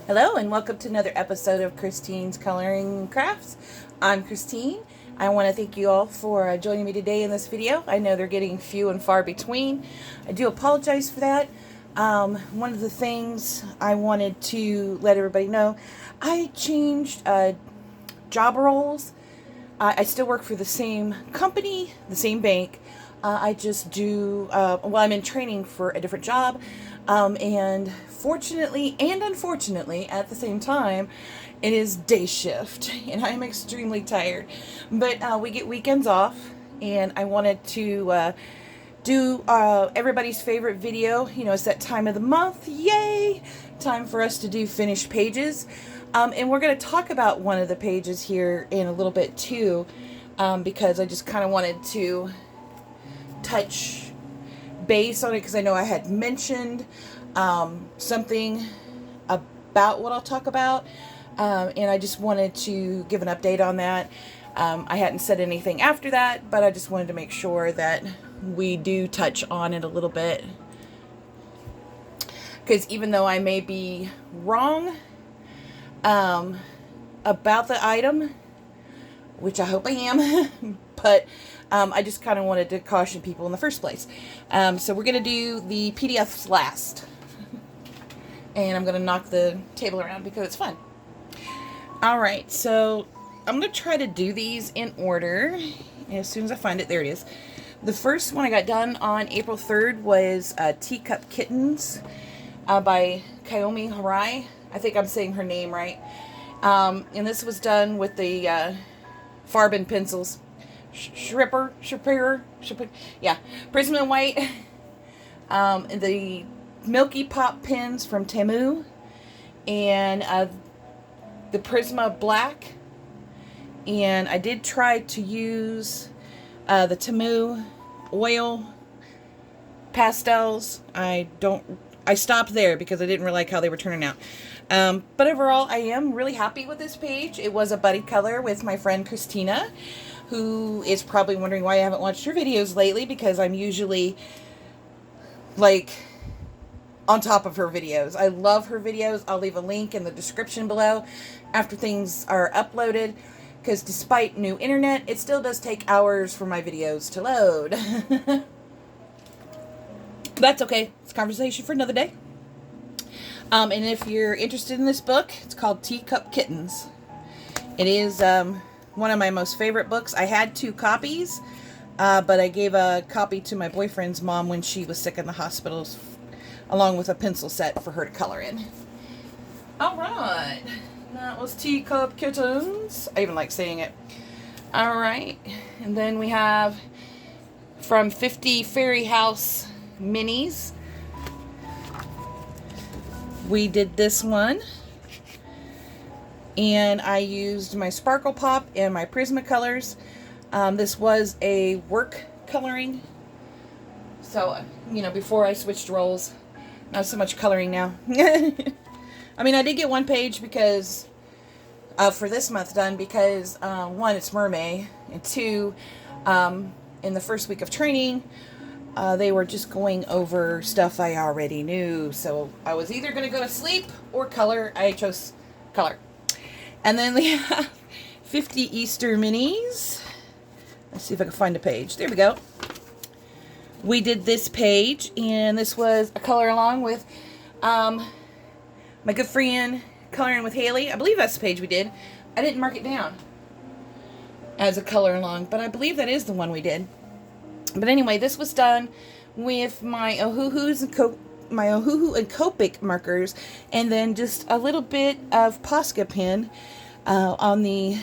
Hello and welcome to another episode of Christine's Coloring Crafts. I'm Christine. I want to thank you all for joining me today in this video. I know they're getting few and far between. I do apologize for that. One of the things I wanted to let everybody know, I changed job roles. I still work for the same company, the same bank. I just do, I'm in training for a different job. And fortunately and unfortunately at the same time, it is day shift and I'm extremely tired. But we get weekends off and I wanted to do everybody's favorite video. You know, it's that time of the month. Yay! Time for us to do finished pages. And we're going to talk about one of the pages here in a little bit too, because I just kind of wanted to touch base on it because I know I had mentioned something about what I'll talk about, and I just wanted to give an update on that. I hadn't said anything after that, but I just wanted to make sure that we do touch on it a little bit, because even though I may be wrong about the item, which I hope I am, but I just kind of wanted to caution people in the first place. So we're going to do the PDFs last. And I'm going to knock the table around because it's fun. Alright, so I'm going to try to do these in order. As soon as I find it, there it is. The first one I got done on April 3rd was Teacup Kittens by Kaomi Harai. I think I'm saying her name right. And this was done with the Farben pencils. Shripper, yeah, Prisma White, the Milky Pop pens from Temu, and the Prisma Black. And I did try to use the Temu oil pastels. I stopped there because I didn't really like how they were turning out. But overall, I am really happy with this page. It was a buddy color with my friend Christina, who is probably wondering why I haven't watched her videos lately, because I'm usually, like, on top of her videos. I love her videos. I'll leave a link in the description below after things are uploaded, because despite new internet, it still does take hours for my videos to load. That's okay. It's a conversation for another day. And if you're interested in this book, it's called Teacup Kittens. It is one of my most favorite books. I had 2 copies, but I gave a copy to my boyfriend's mom when she was sick in the hospital, along with a pencil set for her to color in. Alright, that was Teacup Kittens. I even like saying it. Alright, and then we have from 50 Fairy House Minis. We did this one, and I used my Sparkle Pop and my Prismacolors. This was a work coloring, so, you know, before I switched roles. Not so much coloring now. I mean, I did get one page because, for this month done, because, 1, it's Mermay, and 2, in the first week of training, they were just going over stuff I already knew. So I was either going to go to sleep or color. I chose color. And then we have 50 Easter Minis. Let's see if I can find a page. There we go. We did this page, and this was a color along with my good friend Coloring with Haley. I believe that's the page we did. I didn't mark it down as a color along, but I believe that is the one we did. But anyway, this was done with my Ohuhus and my Ohuhu and Copic markers, and then just a little bit of Posca pen on the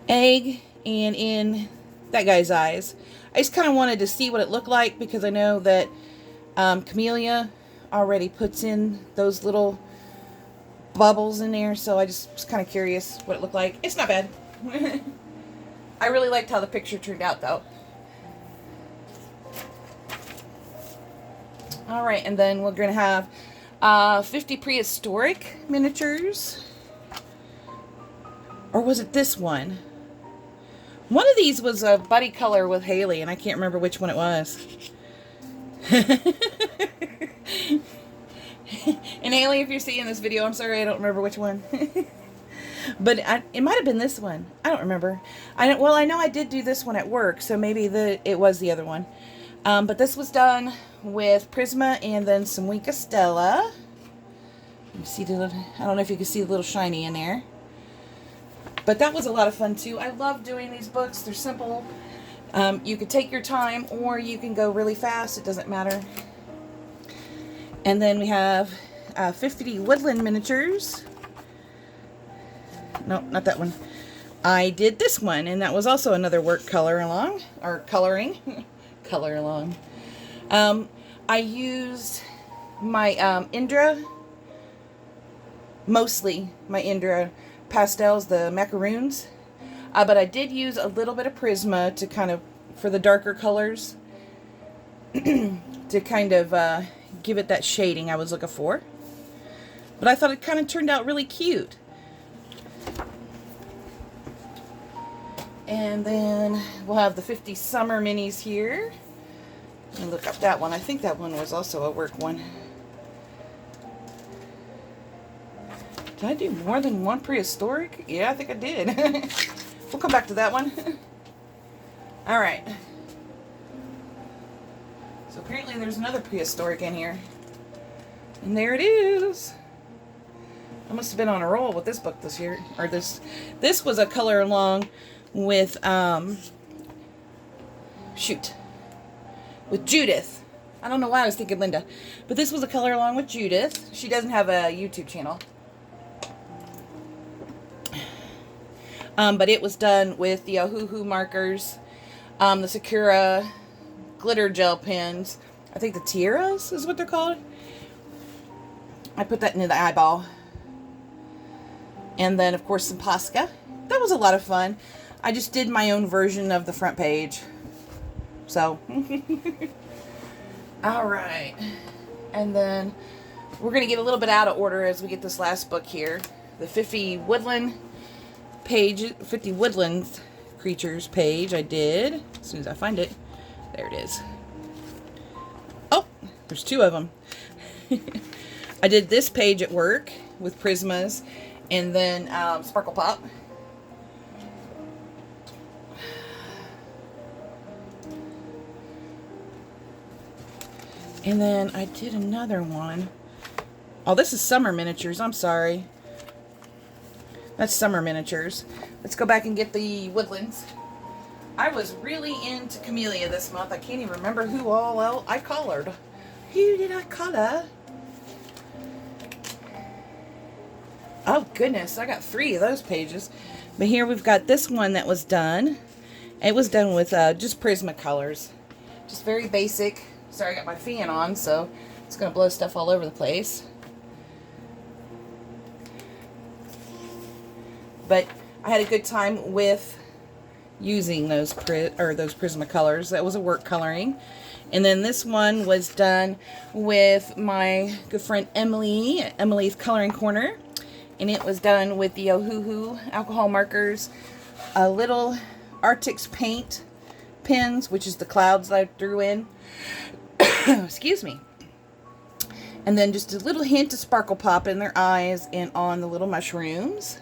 egg and in that guy's eyes. I just kind of wanted to see what it looked like, because I know that Camellia already puts in those little bubbles in there, so I just was kind of curious what it looked like. It's not bad. I really liked how the picture turned out, though. Alright, and then we're going to have 50 Prehistoric Miniatures. Or was it this one? One of these was a buddy color with Haley, and I can't remember which one it was. And Haley, if you're seeing this video, I'm sorry I don't remember which one. But it might have been this one. I don't remember. Well, I know I did do this one at work, so maybe it was the other one. But this was done with Prisma and then some Wink of Stella. You see the little, I don't know if you can see the little shiny in there. But that was a lot of fun too. I love doing these books. They're simple. You can take your time or you can go really fast. It doesn't matter. And then we have 50 Woodland Miniatures. No, not that one. I did this one, and that was also another work color along, or coloring. Color along. I used my Indra, mostly my Indra pastels, the macaroons. But I did use a little bit of Prisma to kind of, for the darker colors, to kind of give it that shading I was looking for. But I thought it kind of turned out really cute. And then we'll have the 50 Summer Minis here. Let me look up that one. I think that one was also a work one. Did I do more than one prehistoric? Yeah, I think I did. We'll come back to that one. Alright. So apparently there's another prehistoric in here. And there it is. I must have been on a roll with this book this year. Or this was a color along with, with Judith. I don't know why I was thinking Linda. But this was a color along with Judith. She doesn't have a YouTube channel. But it was done with the Ohuhu markers, the Sakura glitter gel pens. I think the Tiaras is what they're called. I put that into the eyeball. And then, of course, some Posca. That was a lot of fun. I just did my own version of the front page. So, alright. And then, we're going to get a little bit out of order as we get this last book here. The 50 Woodland page, 50 Woodland Creatures page I did. As soon as I find it. There it is. Oh, there's two of them. I did this page at work with Prismas and then Sparkle Pop. And then I did another one. Oh, this is Summer Miniatures. I'm sorry. That's Summer Miniatures. Let's go back and get the Woodlands. I was really into Camellia this month. I can't even remember who all I collared. Who did I color? Oh, goodness. I got 3 of those pages. But here we've got this one that was done. It was done with just Prisma colors. Just very basic. Sorry, I got my fan on, so it's going to blow stuff all over the place. But I had a good time with using those Prisma colors. That was a work coloring. And then this one was done with my good friend Emily at Emily's Coloring Corner. And it was done with the Ohuhu alcohol markers, a little Arctic's paint pens, which is the clouds that I threw in. Excuse me. And then just a little hint of Sparkle Pop in their eyes and on the little mushrooms.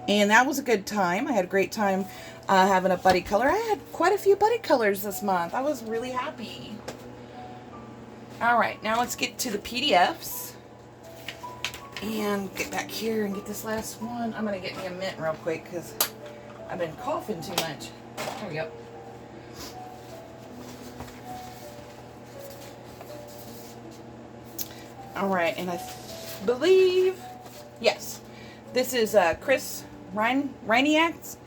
And that was a good time. I had a great time having a buddy color. I had quite a few buddy colors this month. I was really happy. Alright, now let's get to the PDFs. And get back here and get this last one. I'm going to get me a mint real quick because I've been coughing too much. There we go. Alright, and I believe, yes, this is Chris Reiniak's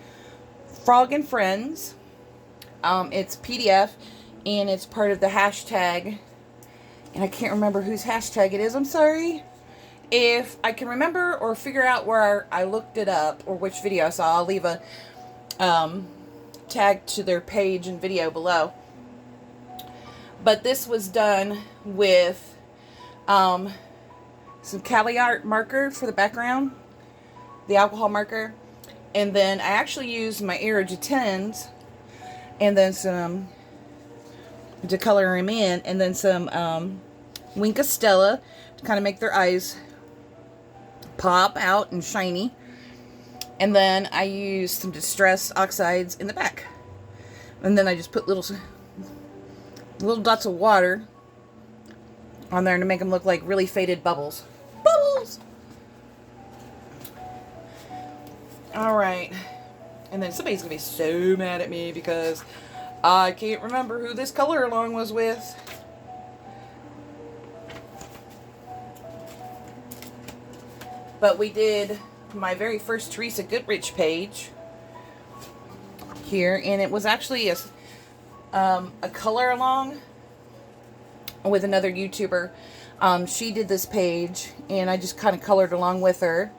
Frog and Friends. It's PDF, and it's part of the hashtag, and I can't remember whose hashtag it is, I'm sorry. If I can remember or figure out where I looked it up, or which video I saw, I'll leave a tag to their page and video below. But this was done with some Cali Art marker for the background, the alcohol marker, and then I actually used my Aerojetins and then some to color him in, and then some Wink Stella to kind of make their eyes pop out and shiny. And then I used some Distress Oxides in the back. And then I just put little dots of water on there to make them look like really faded bubbles. Bubbles! Alright. And then somebody's going to be so mad at me because I can't remember who this color along was with. But we did my very first Teresa Goodrich page here, and it was actually a color along with another YouTuber. She did this page, and I just kind of colored along with her.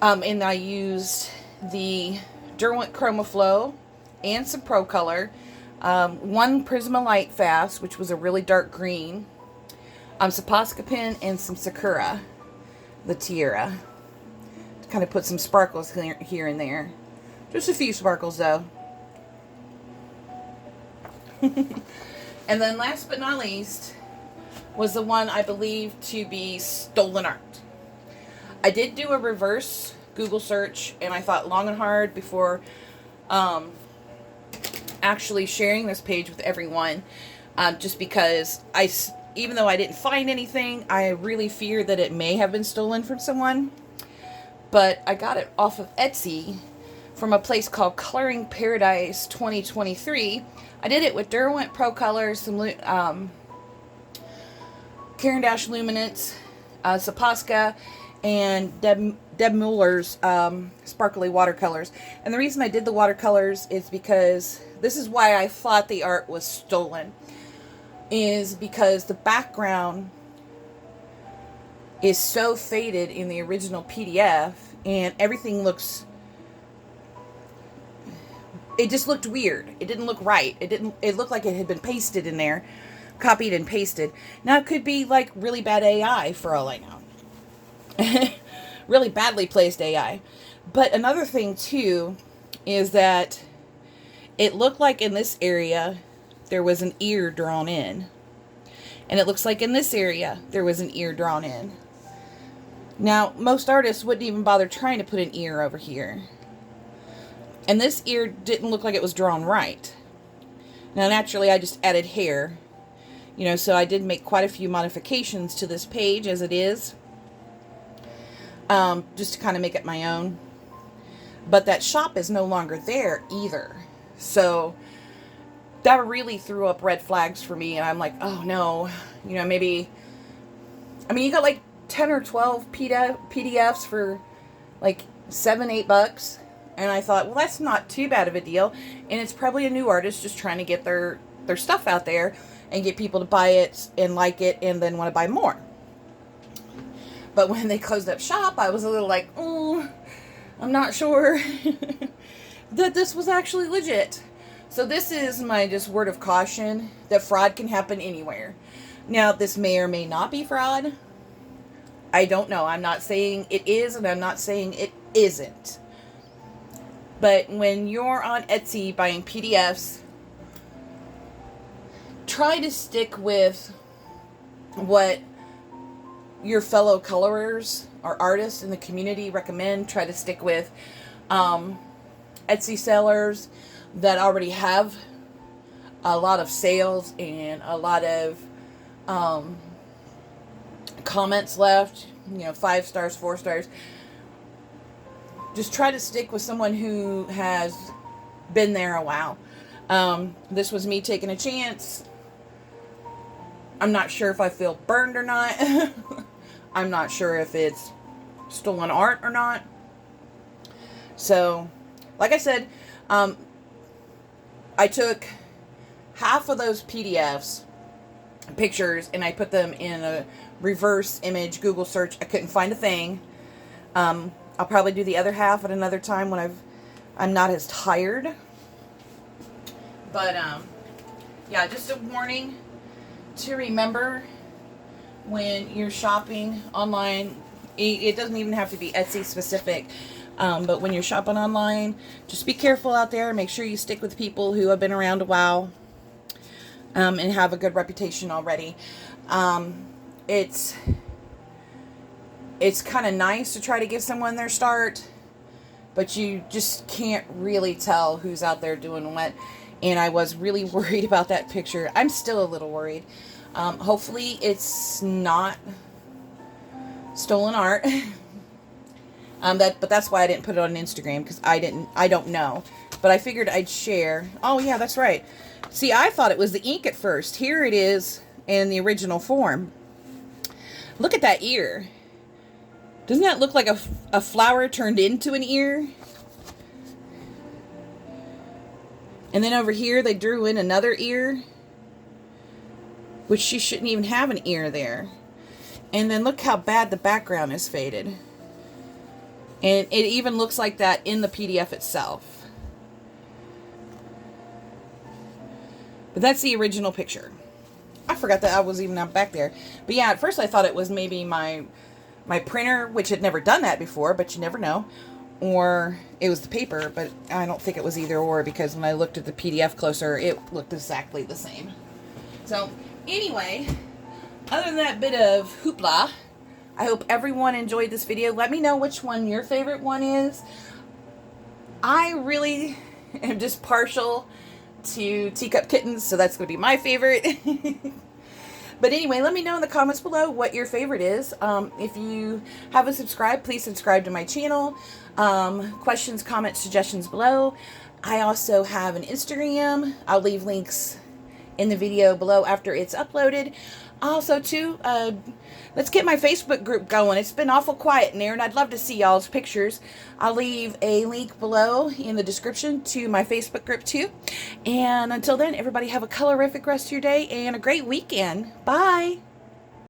And I used the Derwent Chroma Flow and some Pro Color, one Prismalite Fast, which was a really dark green, Saposca pen, and some Sakura, the Tiara, to kind of put some sparkles here and there. Just a few sparkles, though. And then last but not least was the one I believe to be Stolen Art. I did do a reverse Google search, and I thought long and hard before actually sharing this page with everyone, just because even though I didn't find anything, I really fear that it may have been stolen from someone. But I got it off of Etsy from a place called Coloring Paradise 2023. I did it with Derwent Pro Colors, some Caran d'Ache Luminance, Saposca, and Deb Muller's sparkly watercolors. And the reason I did the watercolors is because this is why I thought the art was stolen. Is because the background is so faded in the original PDF, and everything looks, it just looked weird. It didn't look right. It looked like it had been pasted in there, copied and pasted. Now it could be like really bad AI for all I know. Really badly placed AI. But another thing too is that it looked like in this area there was an ear drawn in. And it looks like in this area there was an ear drawn in. Now, most artists wouldn't even bother trying to put an ear over here. And this ear didn't look like it was drawn right. Now, naturally, I just added hair. You know, so I did make quite a few modifications to this page as it is. Just to kind of make it my own. But that shop is no longer there either. So that really threw up red flags for me, and I'm like, oh no, you know, maybe, I mean, you got like 10 or 12 PDFs for like $7-8, and I thought, well, that's not too bad of a deal, and it's probably a new artist just trying to get their stuff out there and get people to buy it and like it and then want to buy more. But when they closed up shop, I was a little like, oh, I'm not sure that this was actually legit. So this is my just word of caution that fraud can happen anywhere. Now, this may or may not be fraud. I don't know. I'm not saying it is, and I'm not saying it isn't. But when you're on Etsy buying PDFs, try to stick with what your fellow colorers or artists in the community recommend. Try to stick with Etsy sellers that already have a lot of sales and a lot of comments left, you know, 5 stars, 4 stars. Just try to stick with someone who has been there a while. This was me taking a chance. I'm not sure if I feel burned or not. I'm not sure if it's stolen art or not. So, like I said, I took half of those PDFs, pictures, and I put them in a reverse image Google search. I couldn't find a thing. I'll probably do the other half at another time when I'm not as tired. But, yeah, just a warning to remember when you're shopping online. It doesn't even have to be Etsy specific. But when you're shopping online, just be careful out there. Make sure you stick with people who have been around a while. and have a good reputation already. It's kind of nice to try to give someone their start, but you just can't really tell who's out there doing what. And I was really worried about that picture. I'm still a little worried. Hopefully it's not stolen art. But that's why I didn't put it on Instagram, because I don't know. But I figured I'd share. Oh yeah, that's right. See, I thought it was the ink at first. Here it is in the original form. Look at that ear. Doesn't that look like a flower turned into an ear? And then over here they drew in another ear, which she shouldn't even have an ear there. And then look how bad the background is faded. And it even looks like that in the PDF itself. But that's the original picture. I forgot that I was even out back there. But yeah, at first I thought it was maybe my printer, which had never done that before, but you never know. Or it was the paper, but I don't think it was either or, because when I looked at the PDF closer, it looked exactly the same. So anyway, other than that bit of hoopla, I hope everyone enjoyed this video. Let me know which one your favorite one is. I really am just partial to Teacup Kittens, so that's going to be my favorite. But anyway, let me know in the comments below what your favorite is. If you haven't subscribed, please subscribe to my channel. Questions, comments, suggestions below. I also have an Instagram. I'll leave links in the video below after it's uploaded. Also, too, let's get my Facebook group going. It's been awful quiet in there, and I'd love to see y'all's pictures. I'll leave a link below in the description to my Facebook group, too. And until then, everybody have a colorific rest of your day and a great weekend. Bye!